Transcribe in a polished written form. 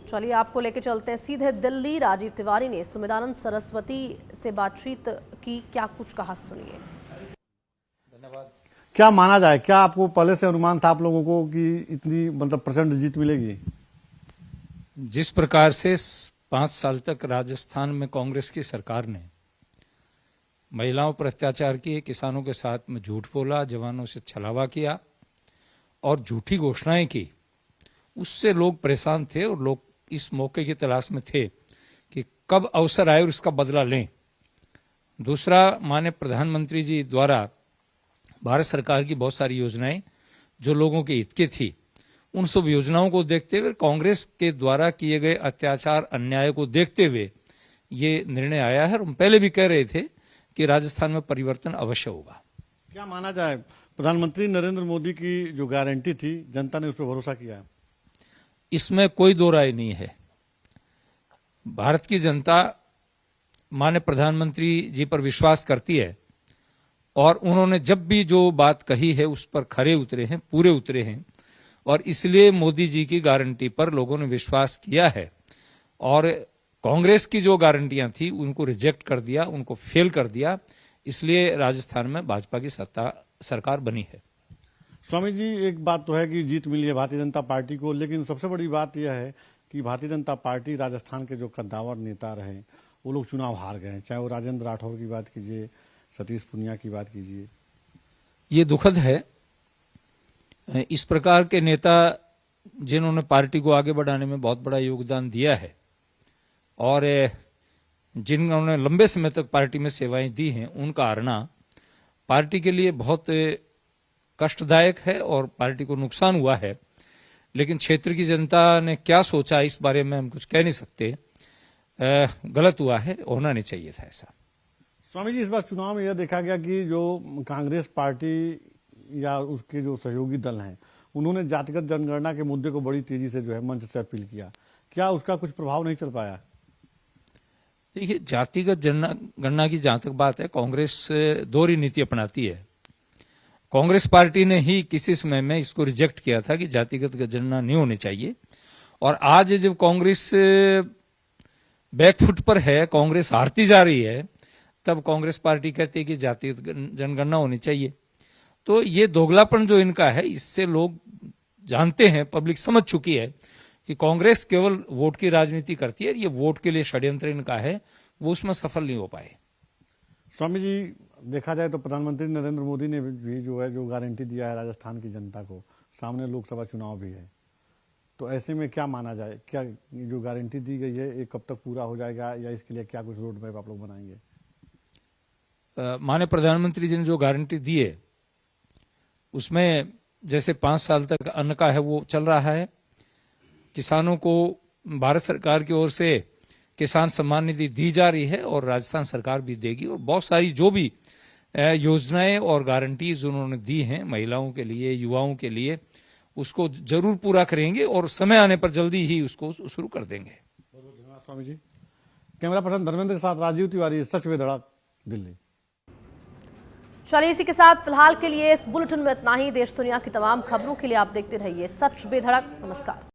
चलिए आपको लेके चलते हैं सीधे दिल्ली। राजीव तिवारी ने सुमिदानंद सरस्वती से बातचीत की, क्या कुछ कहा सुनिए। धन्यवाद। क्या माना जाए, क्या आपको पहले से अनुमान था आप लोगों को कि इतनी प्रचंड जीत मिलेगी? जिस प्रकार से 5 साल तक राजस्थान में कांग्रेस की सरकार ने महिलाओं पर अत्याचार किए, किसानों के साथ में झूठ बोला, जवानों से छलावा किया और झूठी घोषणाएं की, उससे लोग परेशान थे और लोग इस मौके की तलाश में थे कि कब अवसर आए और इसका बदला लें। दूसरा, माननीय प्रधानमंत्री जी द्वारा भारत सरकार की बहुत सारी योजनाएं जो लोगों के हित की थी, उन सब योजनाओं को देखते हुए, कांग्रेस के द्वारा किए गए अत्याचार अन्याय को देखते हुए ये निर्णय आया है। हम पहले भी कह रहे थे कि राजस्थान में परिवर्तन अवश्य होगा। क्या माना जाए, प्रधानमंत्री नरेंद्र मोदी की जो गारंटी थी, जनता ने उस पर भरोसा किया है? इसमें कोई दो राय नहीं है। भारत की जनता माननीय प्रधानमंत्री जी पर विश्वास करती है और उन्होंने जब भी जो बात कही है उस पर खरे उतरे हैं, पूरे उतरे हैं, और इसलिए मोदी जी की गारंटी पर लोगों ने विश्वास किया है और कांग्रेस की जो गारंटियां थी उनको रिजेक्ट कर दिया, उनको फेल कर दिया। इसलिए राजस्थान में भाजपा की सरकार बनी है। स्वामी जी, एक बात तो है कि जीत मिली है भारतीय जनता पार्टी को, लेकिन सबसे बड़ी बात यह है कि भारतीय जनता पार्टी राजस्थान के जो कद्दावर नेता रहे वो लोग चुनाव हार गए, चाहे वो राजेंद्र राठौर की बात कीजिए, सतीश पूनिया की बात कीजिए। ये दुखद है। इस प्रकार के नेता जिन्होंने पार्टी को आगे बढ़ाने में बहुत बड़ा योगदान दिया है और जिन्होंने लंबे समय तक पार्टी में सेवाएं दी हैं, उनका हारना पार्टी के लिए बहुत कष्टदायक है और पार्टी को नुकसान हुआ है। लेकिन क्षेत्र की जनता ने क्या सोचा इस बारे में हम कुछ कह नहीं सकते। गलत हुआ है, होना नहीं चाहिए था ऐसा। स्वामी जी, इस बार चुनाव में यह देखा गया कि जो कांग्रेस पार्टी या उसके जो सहयोगी दल हैं, उन्होंने जातिगत जनगणना के मुद्दे को बड़ी तेजी से जो है मंच से अपील किया। क्या उसका कुछ प्रभाव नहीं चल पाया? देखिए, जातिगत जनगणना की जहां तक बात है, कांग्रेस दोहरी नीति अपनाती है। कांग्रेस पार्टी ने ही किसी समय में इसको रिजेक्ट किया था कि जातिगत जनगणना नहीं होनी चाहिए, और आज जब कांग्रेस बैकफुट पर है, कांग्रेस हारती जा रही है, तब कांग्रेस पार्टी कहती है कि जातिगत जनगणना होनी चाहिए। तो ये दोगलापन जो इनका है, इससे लोग जानते हैं, पब्लिक समझ चुकी है कि कांग्रेस केवल वोट की राजनीति करती है। ये वोट के लिए षड्यंत्र इनका है, वो उसमें सफल नहीं हो पाए। स्वामी जी, देखा जाए तो प्रधानमंत्री नरेंद्र मोदी ने भी जो गारंटी दिया है राजस्थान की जनता को, सामने लोकसभा चुनाव भी है, तो ऐसे में क्या माना जाए, क्या जो गारंटी दी गई है ये कब तक पूरा हो जाएगा, या इसके लिए क्या कुछ रोड मैप आप लोग बनाएंगे? माननीय प्रधानमंत्री जी ने जो गारंटी दी है उसमें जैसे 5 साल तक अन्न का है वो चल रहा है। किसानों को भारत सरकार की ओर से किसान सम्मान निधि दी जा रही है और राजस्थान सरकार भी देगी, और बहुत सारी जो भी योजनाएं और गारंटीज उन्होंने दी हैं महिलाओं के लिए, युवाओं के लिए, उसको जरूर पूरा करेंगे और समय आने पर जल्दी ही उसको शुरू कर देंगे। बहुत बहुत धन्यवाद स्वामी जी। कैमरा पर्सन धर्मेंद्र के साथ राजीव तिवारी, सच में धड़क, दिल्ली। चलिए इसी के साथ फिलहाल के लिए इस बुलेटिन में इतना ही। देश दुनिया की तमाम खबरों के लिए आप देखते रहिए सच बेधड़क। नमस्कार।